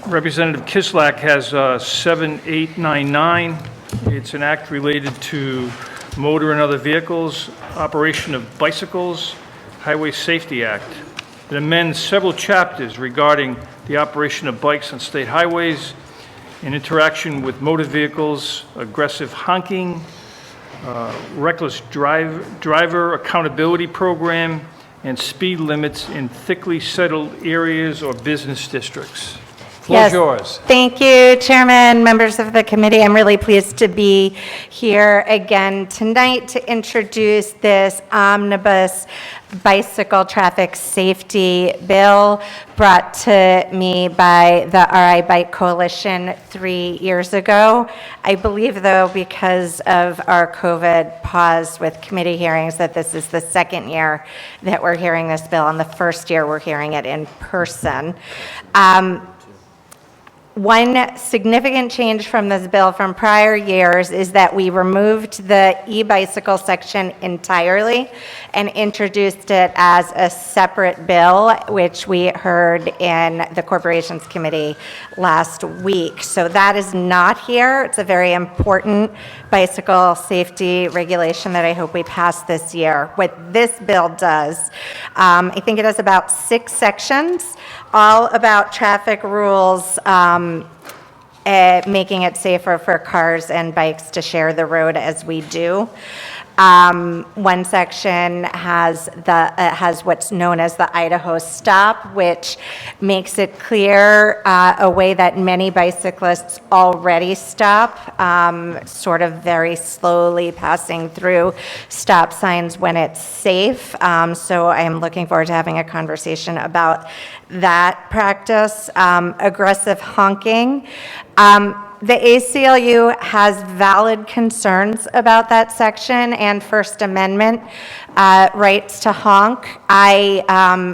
Representative Kislak has 7899. It's an act related to motor and other vehicles, operation of bicycles, Highway Safety Act. It amends several chapters regarding the operation of bikes on state highways, in interaction with motor vehicles, aggressive honking, reckless driver accountability program, and speed limits in thickly settled areas or business districts. Floor is yours. Thank you, Chairman, members of the committee. I'm really pleased to be here again tonight to introduce this omnibus bicycle traffic safety bill brought to me by the RI Bike Coalition 3 years ago. I believe, though, because of our COVID pause with committee hearings, that this is the second year that we're hearing this bill, and the first year we're hearing it in person. One significant change from this bill from prior years is that we removed the e-bicycle section entirely and introduced it as a separate bill, which we heard in the Corporations Committee last week. So that is not here. It's a very important bicycle safety regulation that I hope we pass this year. What this bill does, I think it has about 6 sections, all about traffic rules, making it safer for cars and bikes to share the road as we do. One section has what's known as the Idaho Stop, which makes it clear a way that many bicyclists already stop, sort of very slowly passing through stop signs when it's safe. So I'm looking forward to having a conversation about that practice. Aggressive honking. The ACLU has valid concerns about that section and First Amendment rights to honk. I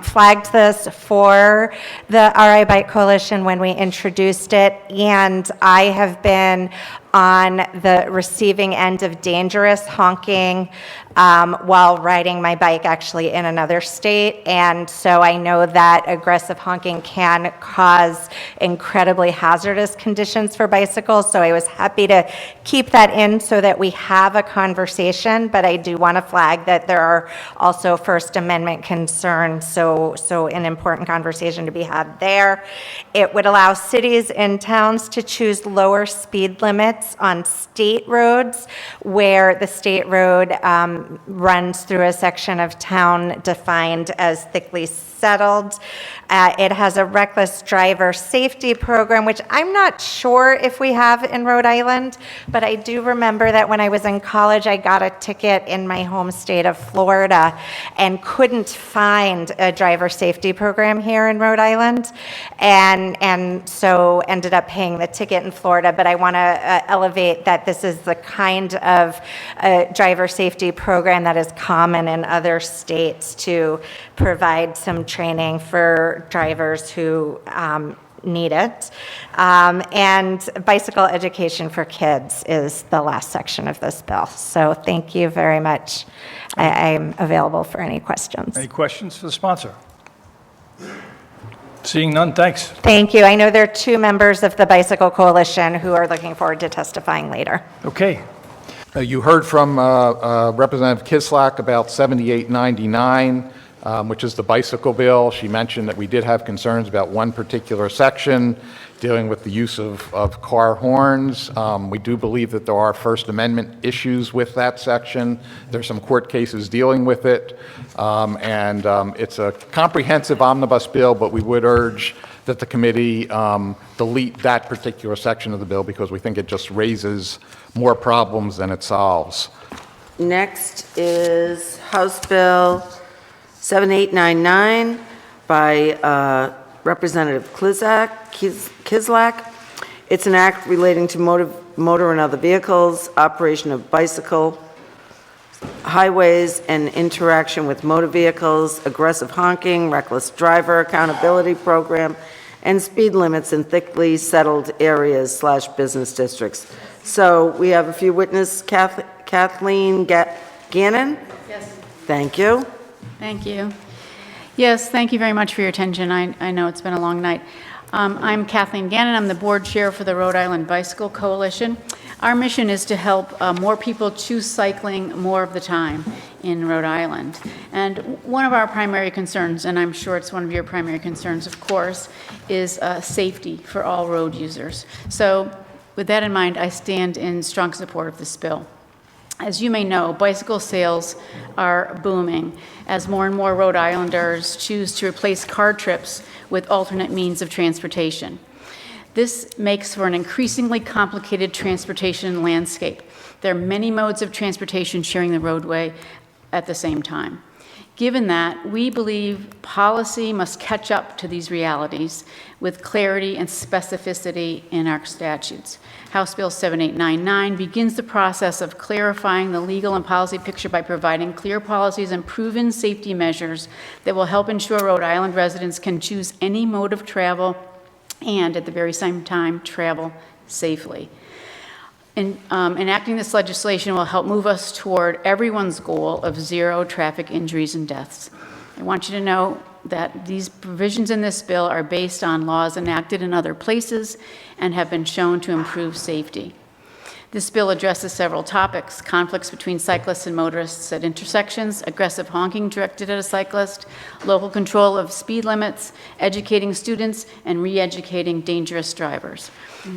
flagged this for the RI Bike Coalition when we introduced it, and I have been on the receiving end of dangerous honking while riding my bike actually in another state. And so I know that aggressive honking can cause incredibly hazardous conditions for bicycles. So I was happy to keep that in so that we have a conversation, but I do want to flag that there are also First Amendment concerns. So an important conversation to be had there. It would allow cities and towns to choose lower speed limits on state roads where the state road runs through a section of town defined as thickly settled. It has a reckless driver safety program, which I'm not sure if we have in Rhode Island, but I do remember that when I was in college, I got a ticket in my home state of Florida and couldn't find a driver safety program here in Rhode Island, and so ended up paying the ticket in Florida. But I want to elevate that this is the kind of driver safety program that is common in other states to provide some training for drivers who need it. And bicycle education for kids is the last section of this bill. So thank you very much. I'm available for any questions. Any questions for the sponsor? Seeing none, thanks. Thank you. I know there are 2 members of the Bicycle Coalition who are looking forward to testifying later. Okay. You heard from Representative Kislak about 7899. Which is the bicycle bill. She mentioned that we did have concerns about one particular section dealing with the use of car horns. We do believe that there are First Amendment issues with that section. There's some court cases dealing with it. And it's a comprehensive omnibus bill, but we would urge that the committee delete that particular section of the bill because we think it just raises more problems than it solves. Next is House Bill 7899 by Representative Kislak. It's an act relating to motor and other vehicles, operation of bicycle, highways, and interaction with motor vehicles, aggressive honking, reckless driver accountability program, and speed limits in thickly settled areas / business districts. So we have a few witnesses. Kathleen Gannon? Yes. Thank you. Thank you. Yes, thank you very much for your attention. I know it's been a long night. I'm Kathleen Gannon. I'm the board chair for the Rhode Island Bicycle Coalition. Our mission is to help more people choose cycling more of the time in Rhode Island. And one of our primary concerns, and I'm sure it's one of your primary concerns, of course, is safety for all road users. So with that in mind, I stand in strong support of this bill. As you may know, bicycle sales are booming as more and more Rhode Islanders choose to replace car trips with alternate means of transportation. This makes for an increasingly complicated transportation landscape. There are many modes of transportation sharing the roadway at the same time. Given that, we believe policy must catch up to these realities with clarity and specificity in our statutes. House Bill 7899 begins the process of clarifying the legal and policy picture by providing clear policies and proven safety measures that will help ensure Rhode Island residents can choose any mode of travel and at the very same time travel safely. Enacting this legislation will help move us toward everyone's goal of zero traffic injuries and deaths. I want you to know that these provisions in this bill are based on laws enacted in other places and have been shown to improve safety. This bill addresses several topics: conflicts between cyclists and motorists at intersections, aggressive honking directed at a cyclist, local control of speed limits, educating students, and re-educating dangerous drivers.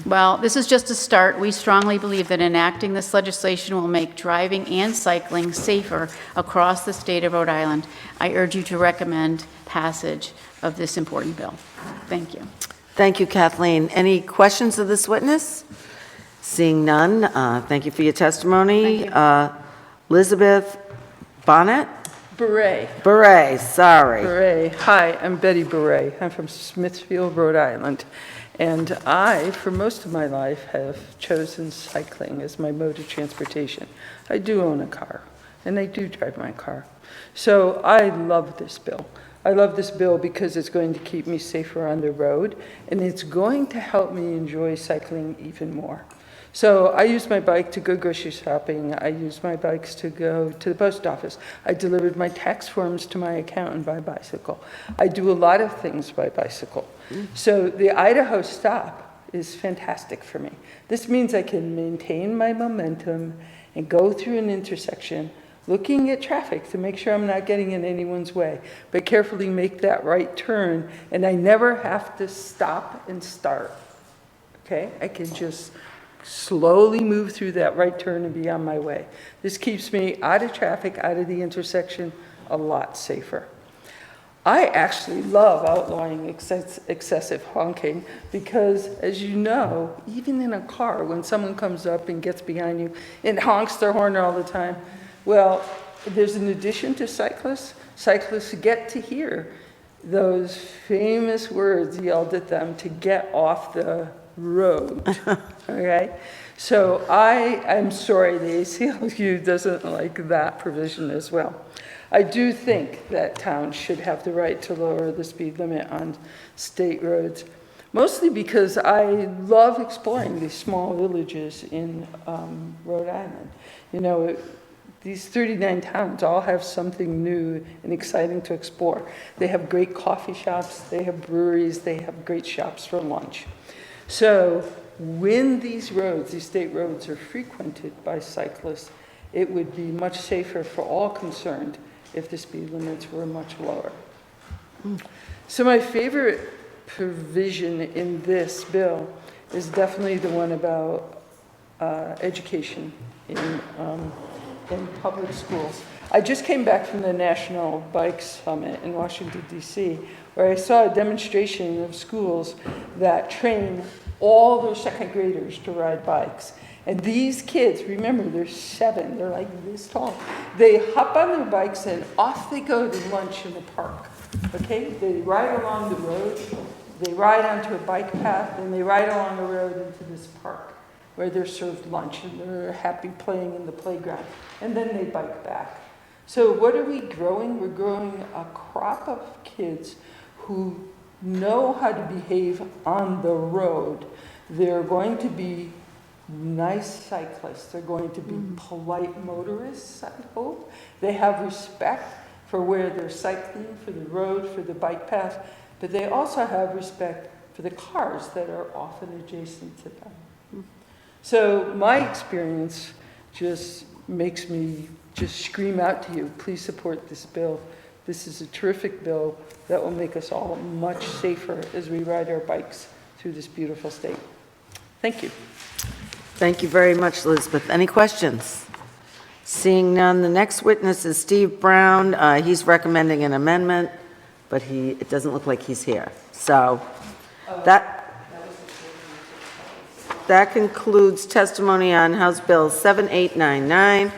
While this is just a start, we strongly believe that enacting this legislation will make driving and cycling safer across the state of Rhode Island. I urge you to recommend passage of this important bill. Thank you. Thank you, Kathleen. Any questions of this witness? Seeing none, thank you for your testimony. Elizabeth Bonnet? Beret, sorry. Beret. Hi, I'm Betty Beret. I'm from Smithfield, Rhode Island. And I, for most of my life, have chosen cycling as my mode of transportation. I do own a car, and I do drive my car. So I love this bill. I love this bill because it's going to keep me safer on the road, and it's going to help me enjoy cycling even more. So I use my bike to go grocery shopping. I use my bikes to go to the post office. I delivered my tax forms to my accountant by bicycle. I do a lot of things by bicycle. So the Idaho Stop is fantastic for me. This means I can maintain my momentum and go through an intersection looking at traffic to make sure I'm not getting in anyone's way, but carefully make that right turn, and I never have to stop and start, okay? I can just slowly move through that right turn and be on my way. This keeps me out of traffic, out of the intersection, a lot safer. I actually love outlawing excessive honking because, as you know, even in a car, when someone comes up and gets behind you and honks their horn all the time, well, there's an addition to cyclists. Cyclists get to hear those famous words yelled at them to get off the road, okay? So I'm sorry the ACLU doesn't like that provision as well. I do think that towns should have the right to lower the speed limit on state roads, mostly because I love exploring these small villages in Rhode Island. You know, these 39 towns all have something new and exciting to explore. They have great coffee shops, they have breweries, they have great shops for lunch. So when these roads, these state roads, are frequented by cyclists, it would be much safer for all concerned if the speed limits were much lower. So my favorite provision in this bill is definitely the one about education in public schools. I just came back from the National Bike Summit in Washington, D.C., where I saw a demonstration of schools that train all their second graders to ride bikes. And these kids, remember, they're 7, they're like this tall. They hop on their bikes and off they go to lunch in the park, okay? They ride along the road, they ride onto a bike path, and they ride along the road into this park where they're served lunch and they're happy playing in the playground. And then they bike back. So what are we growing? We're growing a crop of kids who know how to behave on the road. They're going to be nice cyclists. They're going to be polite motorists, I hope. They have respect for where they're cycling, for the road, for the bike path, but they also have respect for for the cars that are often adjacent to them. So my experience just makes me just scream out to you, please support this bill. This is a terrific bill that will make us all much safer as we ride our bikes through this beautiful state. Thank you. Thank you very much, Elizabeth. Any questions? Seeing none, the next witness is Steve Brown. He's recommending an amendment, but it doesn't look like he's here. So that concludes testimony on House Bill 7899.